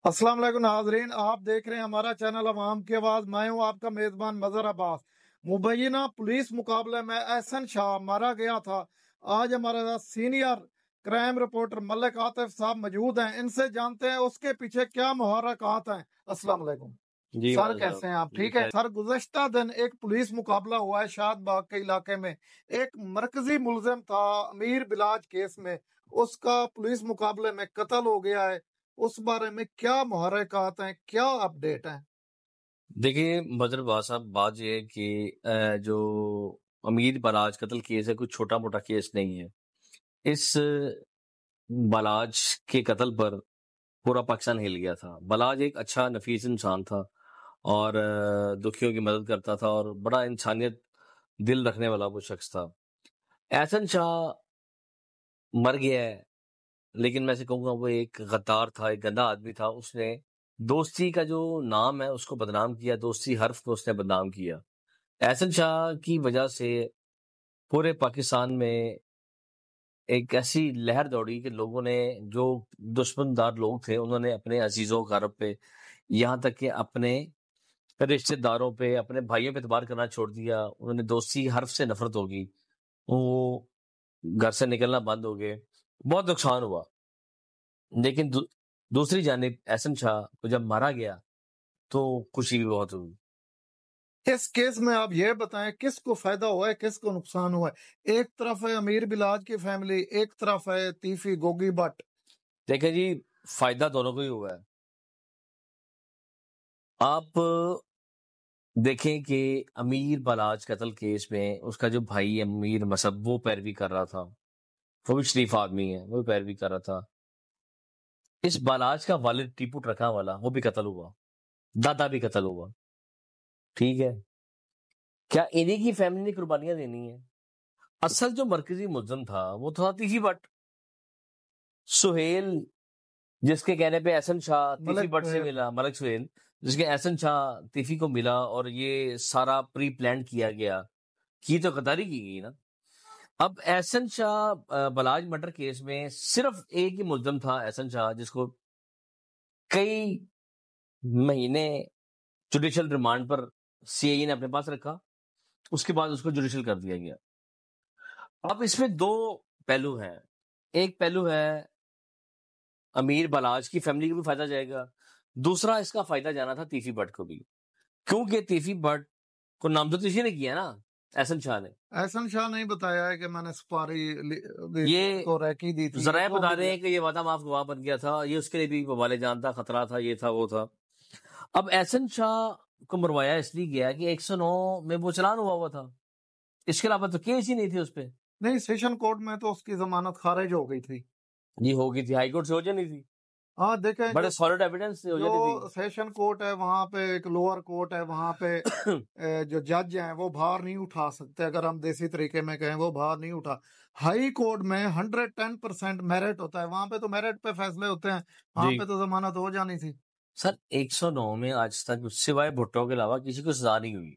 अस्सलाम वालेकुम नाजरीन, आप देख रहे हैं हमारा चैनल अवाम की आवाज। मैं हूं आपका मेजबान मजहर अब्बास। मुबैना पुलिस मुकाबले में एहसन शाह मारा गया था। आज हमारे साथ senior crime reporter Malik Atif साहब मौजूद हैं। इनसे जानते हैं उसके पीछे क्या मुहर्रिकात हैं। अस्सलाम वालेकुम जी सर, माज़ साहब। कैसे हैं आप? जी ठीक है खैर। सर, गुज़श्ता दिन एक पुलिस मुकाबला हुआ है शादबाग के इलाके में। एक मरकजी मुलजिम था अमीर बिलाज केस में, उसका पुलिस मुकाबले में कत्ल हो गया है। उस बारे में क्या मुहर्रिकात हैं, क्या अपडेट हैं? देखिए मदर बात साहब, बात ये है कि जो अमीर बलाज कत्ल केस है कोई छोटा मोटा केस नहीं है। इस बलाज के कत्ल पर पूरा पाकिस्तान हिल गया था। बलाज एक अच्छा नफीस इंसान था और दुखियों की मदद करता था और बड़ा इंसानियत दिल रखने वाला वो शख्स था। एहसन शाह मर गया है, लेकिन मैं से कहूँगा वो एक गद्दार था, एक गंदा आदमी था। उसने दोस्ती का जो नाम है उसको बदनाम किया, दोस्ती हर्फ को उसने बदनाम किया। एहसन शाह की वजह से पूरे पाकिस्तान में एक ऐसी लहर दौड़ी कि लोगों ने, जो दुश्मनदार लोग थे, उन्होंने अपने अजीजों कारब पे, यहाँ तक कि अपने रिश्तेदारों पे, अपने भाइयों पे एतबार करना छोड़ दिया। उन्होंने दोस्ती हर्फ से नफरत होगी, वो घर से निकलना बंद हो गए, बहुत नुकसान हुआ। लेकिन दूसरी जानिब एहसन शाह को जब मारा गया तो खुशी भी बहुत हुई। इस केस में आप ये बताएं किसको फायदा हुआ है, किसको नुकसान हुआ है? एक तरफ है अमीर बिलाज की फैमिली, एक तरफ है तीफी गोगी भट्ट। देखिए जी, फायदा दोनों को ही हुआ है। आप देखें कि अमीर बलाज कत्ल केस में उसका जो भाई अमीर मसब वो पैरवी कर रहा था, वो भी शरीफ आदमी है, वो भी पैरवी कर रहा था। इस बलाज का वालिद टीपू ट्रका वाला वो भी कत्ल हुआ, दादा भी कत्ल हुआ। ठीक है, क्या इन्हीं की फैमिली ने कुर्बानियां देनी है? असल जो मरकजी मुलजिम था वो था तीफी भट्ट, सुहेल, जिसके कहने पे एहसन शाह तीफी मलिक भट्ट से सुहेल। मिला, मलिक सुहेल, जिसके एहसन शाह तीफी को मिला और ये सारा प्री प्लान किया गया, की तो गद्दारी की गई ना। अब एहसन शाह बलाज मर्डर केस में सिर्फ एक ही मुलजिम था, एहसन शाह, जिसको कई महीने जुडिशल रिमांड पर सीआईए ने अपने पास रखा। उसके बाद उसको जुडिशल कर दिया गया। अब इसमें दो पहलू हैं। एक पहलू है अमीर बलाज की फैमिली को भी फायदा जाएगा, दूसरा इसका फायदा जाना था तीफी भट्ट को भी, क्योंकि तीफी भट्ट को नामजद इसी ने किया ना, एहसन शाह ने। एहसन शाह नहीं बताया है कि मैंने सुपारी ये को रैकी दी थी, जराए वो बता भी रहे हैं कि ये वादा माफ गवाह बन गया था, ये उसके लिए भी बवाले जान था, खतरा था, ये था वो था। अब एहसन शाह को मरवाया इसलिए गया कि 109 में वो चलान हुआ था, इसके अलावा तो केस ही नहीं थे उस पर। नहीं, सेशन कोर्ट में तो उसकी जमानत खारिज हो गई थी। ये हो गई थी, हाईकोर्ट से हो जानी थी, हाँ देखें, बड़े सॉलिड एविडेंस से हो जो जानी थी। सेशन कोर्ट है वहां पे एक लोअर कोर्ट है, वहां पे जो जज हैं वो भार नहीं उठा सकते। अगर हम देसी तरीके में कहें, वो भार नहीं उठा। हाई कोर्ट में 110% मेरिट होता है, वहां पे तो मेरिट पे फैसले होते हैं, वहां जी पे तो जमानत हो जानी थी। सर, 109 में आज तक सिवाय भुट्टो के अलावा किसी को सजा नहीं हुई,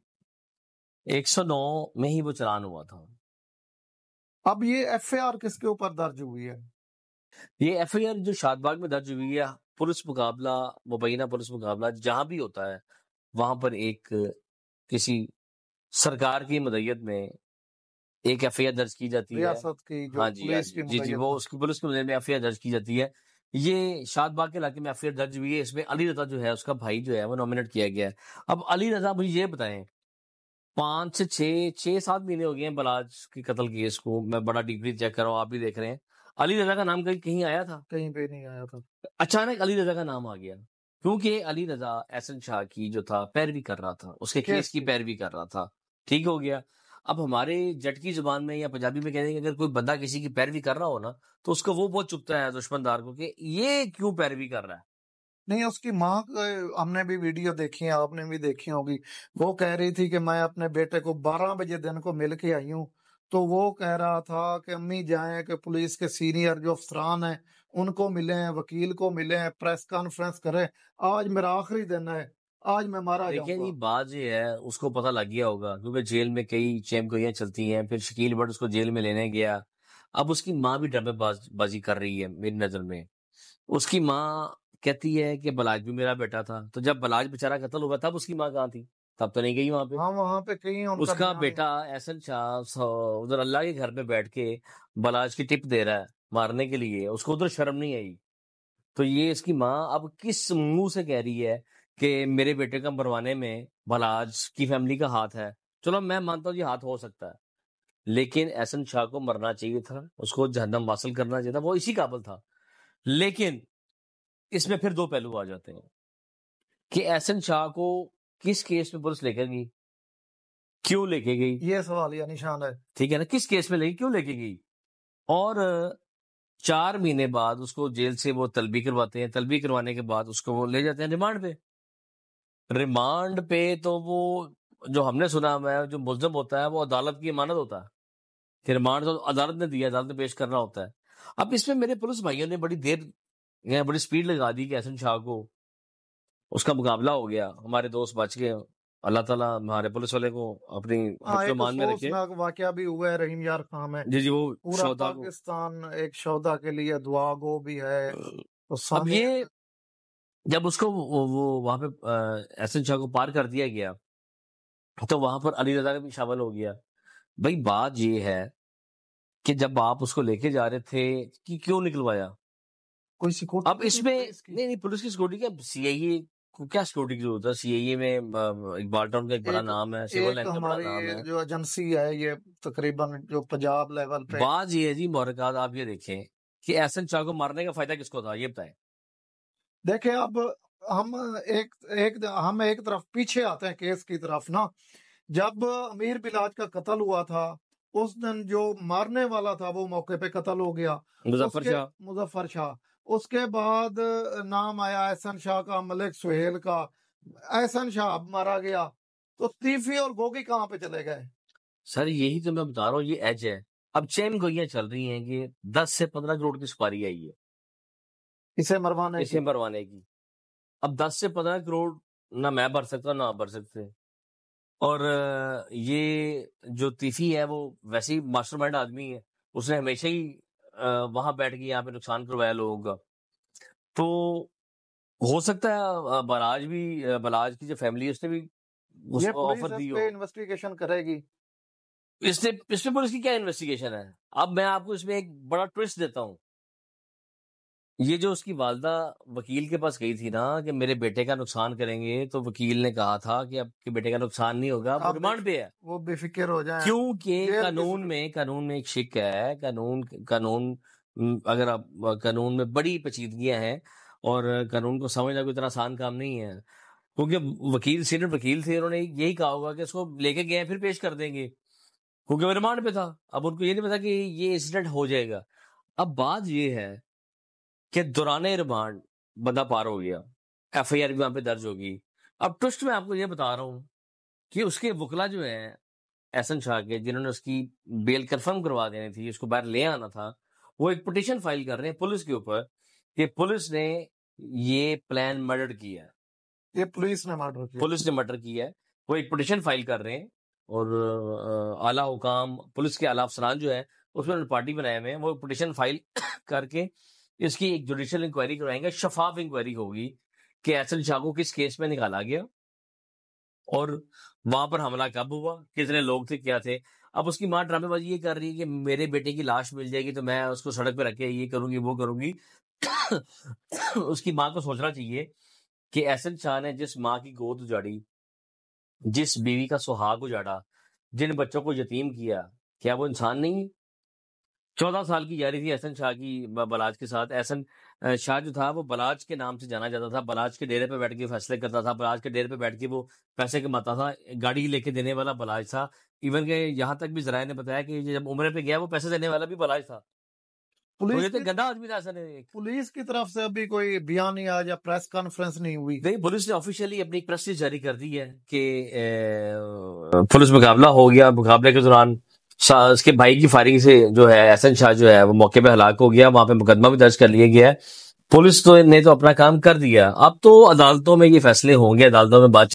109 में ही वो चलान हुआ था। अब ये एफआईआर किसके ऊपर दर्ज हुई है? ये एफआईआर जो शादबाग में दर्ज हुई है, पुलिस मुकाबला, मुबैना पुलिस मुकाबला जहां भी होता है, वहां पर एक किसी सरकार की मदयत में एक एफआईआर दर्ज की जाती है। रियासत की जो हाँ जी, हाँ पुलिस जी, की जी जी, मुद्दत वो में। उसकी पुलिस की मदद में एफआईआर दर्ज की जाती है। ये शादबाग के इलाके में एफआईआर दर्ज हुई है। इसमें अली रजा जो है, उसका भाई जो है, वो नॉमिनेट किया गया है। अब अली रजा, मुझे ये बताएं, 5 से 6 7 महीने हो गए हैं बलाज के कत्ल केस को, मैं बड़ा डीपली चेक कर रहा हूँ, आप भी देख रहे हैं। अली रजा का नाम कहीं कहीं आया था? कहीं पे नहीं आया था। अचानक अली रजा का नाम आ गया, क्योंकि अली रजा एहसन शाह की जो था पैरवी कर रहा था, उसके केस केस की की। पैरवी कर रहा था। ठीक हो गया। अब हमारे जट की जुबान में या पंजाबी में कहते हैं कि अगर कोई बंदा किसी की पैरवी कर रहा हो ना, तो उसको वो बहुत चुभता है दुश्मनदार को, कि ये क्यों पैरवी कर रहा है। नहीं, उसकी माँ हमने भी वीडियो देखी है, आपने भी देखी होगी। वो कह रही थी कि मैं अपने बेटे को 12 बजे दिन को मिल के आई हूँ। तो वो कह रहा था कि अम्मी जाएं कि पुलिस के सीनियर जो अफसरान हैं उनको मिलें, वकील को मिलें, प्रेस कॉन्फ्रेंस करें। आज मेरा आखिरी दिन है, आज मैं मारा देखिए जी, जाऊंगा। बात ये है, उसको पता लग गया होगा, क्योंकि जेल में कई चेमगोइयां चलती हैं। फिर शकील भट्ट उसको जेल में लेने गया। अब उसकी माँ भी ड्रामेबाजी कर रही है मेरी नजर में। उसकी माँ कहती है कि बलाज भी मेरा बेटा था। तो जब बलाज बेचारा कत्ल हुआ तब उसकी माँ कहाँ थी? तब तो नहीं गई वहां पे। हाँ वहां पे कहीं उनका उसका ध्यान नहीं। बेटा एहसन शाह उधर अल्लाह के घर पे बैठ के बलाज की टिप दे रहा है मारने के लिए, उसको उधर शर्म नहीं आई। तो ये इसकी माँ अब किस मुंह से कह रही है कि मेरे बेटे का मरवाने में बलाज की फैमिली का हाथ है? चलो मैं मानता हूँ ये हाथ हो सकता है, लेकिन एहसन शाह को मरना चाहिए था, उसको जहन्नम वासिल करना चाहिए था, वो इसी काबिल था। लेकिन इसमें फिर दो पहलू आ जाते हैं कि एहसन शाह को किस केस में पुलिस लेकर गई, क्यों लेके गई, ये सवाल या निशान है। ठीक है ना, किस केस में लेके क्यों लेके गई। और 4 महीने बाद उसको जेल से वो तलबी करवाते हैं, तलबी करवाने के बाद उसको वो ले जाते हैं रिमांड पे। रिमांड पे तो वो जो हमने सुना है, जो मुल्ज़म होता है वो अदालत की अमानत होता है कि रिमांड तो अदालत ने दिया, अदालत ने पेश करना होता है। अब इसमें मेरे पुलिस भाइयों ने बड़ी देर या बड़ी स्पीड लगा दी कि एहसन शाह को उसका मुकाबला हो गया, हमारे दोस्त बच गए। अल्लाह ताला हमारे पुलिस वाले को अपनी हाँ एक मान में रखे। अफसोसनाक वाकया भी हुआ है रहीम यार खां में। जी जी, वो पूरा शोधा को पाकिस्तान एक शौदा के लिए दुआ गो भी है। तो अब सामने ये जब उसको वो वहां पे एहसन शाह को पार कर दिया गया तो वहां पर अली रजा का भी शामिल हो गया। भाई बात ये है कि जब आप उसको लेके जा रहे थे कि क्यों निकलवाया? कोई सिक्योरिटी अब नहीं थी इसमें पुलिस की। नहीं पुलिस की सिक्योरिटी क्या, सीआईए को क्या सिक्योरिटी की जरूरत है? सीआईए में इकबाल टाउन का एक बड़ा एक नाम है, सिविल एक लाइन का बड़ा हमारी नाम है। जो एजेंसी है ये तकरीबन जो पंजाब लेवल पे। बात ये है जी मोहरकात, आप ये देखें कि एहसन शाह को मारने का फायदा किसको था, ये बताएं। देखें अब हम हम एक तरफ पीछे आते हैं केस की तरफ ना। जब अमीर बिलाज का कत्ल हुआ था उस दिन जो मारने वाला था वो मौके पे कत्ल हो गया। मुजफ्फर शाह, मुजफ्फर शाह। उसके बाद नाम आया एहसन शाह का, मलिक सुहेल का। एहसन शाह मारा गया तो तीफी और गोगी कहाँ पे चले गए? सर यही तो मैं बता रहा हूँ, ये एज है। अब चैन गोइयां चल रही हैं कि 10 से 15 करोड़ की सुपारी आई है इसे मरवाने इसे की। मरवाने की। अब 10 से 15 करोड़ ना मैं भर सकता ना आप भर सकते। और ये जो तीफी है वो वैसे ही मास्टरमाइंड आदमी है, उसने हमेशा ही वहां बैठ के यहाँ पे नुकसान करवाया लोगों का। तो हो सकता है बलाज की जो फैमिली है उसने भी ये उसको पुलिस ऑफर इस दी हो। पे इन्वेस्टिगेशन करेगी। इसमें पुलिस की क्या इन्वेस्टिगेशन है? अब मैं आपको इसमें एक बड़ा ट्विस्ट देता हूँ। ये जो उसकी वालदा वकील के पास गई थी ना कि मेरे बेटे का नुकसान करेंगे, तो वकील ने कहा था कि आपके बेटे का नुकसान नहीं होगा, वो आप रिमांड पे है। वो बेफिक्र हो जाए। क्योंकि जेल कानून में एक शिक है, कानून अगर आप कानून में बड़ी पेचीदगियां हैं और कानून को समझना कोई इतना आसान काम नहीं है। क्योंकि वकील सीनियर वकील थे, उन्होंने यही कहा होगा कि इसको लेके गए फिर पेश कर देंगे, क्योंकि वो रिमांड पे था। अब उनको ये नहीं पता कि ये इंसिडेंट हो जाएगा। अब बात ये है कि दौराने रिमांड बंदा पार हो गया, एफआईआर भी वहां पे दर्ज होगी। अब ट्विस्ट मैं आपको ये बता रहा हूँ कि उसके वकला जो है एहसन शाह के, जिन्होंने उसकी बेल कंफर्म करवा देनी थी, उसको बाहर ले आना था, वो एक पिटीशन फाइल कर रहे हैं पुलिस के ऊपर कि पुलिस ने ये प्लान मर्डर किया है, ये पुलिस ने मर्डर किया। पुलिस ने मर्डर किया है। वो एक पिटीशन फाइल कर रहे हैं और आला हुकाम पुलिस के आला अफसरान जो है उसमें उन्होंने पार्टी बनाए हुए हैं, वो पिटीशन फाइल करके इसकी एक जुडिशियल इंक्वायरी करवाएंगे, शफाफ इंक्वायरी होगी कि एहसन शाह को किस केस में निकाला गया और वहां पर हमला कब हुआ, कितने लोग थे, क्या थे। अब उसकी माँ ड्रामेबाजी ये कर रही है कि मेरे बेटे की लाश मिल जाएगी तो मैं उसको सड़क पे रख के ये करूंगी वो करूंगी। उसकी माँ को सोचना चाहिए कि एहसन शाह ने जिस माँ की गोद उजाड़ी, जिस बीवी का सुहाग उजाड़ा, जिन बच्चों को यतीम किया, क्या वो इंसान नहीं है? 14 साल की यारी थी एहसन शाह की बलाज के साथ। एहसन शाह जो था वो बलाज के नाम से जाना जाता था, बलाज के डेरे पे बैठ के फैसले करता था, बलाज के डेरे पे बैठ के वो पैसे कमाता था, गाड़ी लेके देने वाला बलाज था। इवन के यहाँ तक भी जराये ने बताया कि जब उम्र पे गया वो पैसे देने वाला भी बलाज था। तो पुलिस ये तो की गंदा आदमी था एहसन एक। पुलिस की तरफ से अभी कोई बयान नहीं आया या प्रेस कॉन्फ्रेंस नहीं हुई। नहीं, पुलिस ने ऑफिशियली अपनी एक प्रेस जारी कर दी है कि पुलिस मुकाबला हो गया, मुकाबले के दौरान उसके भाई की फायरिंग से जो है एहसन शाह जो है वो मौके पे हलाक हो गया, वहां पे मुकदमा भी दर्ज कर लिया गया है। पुलिस ने तो अपना काम कर दिया, अब तो अदालतों में ये फैसले होंगे, अदालतों में बात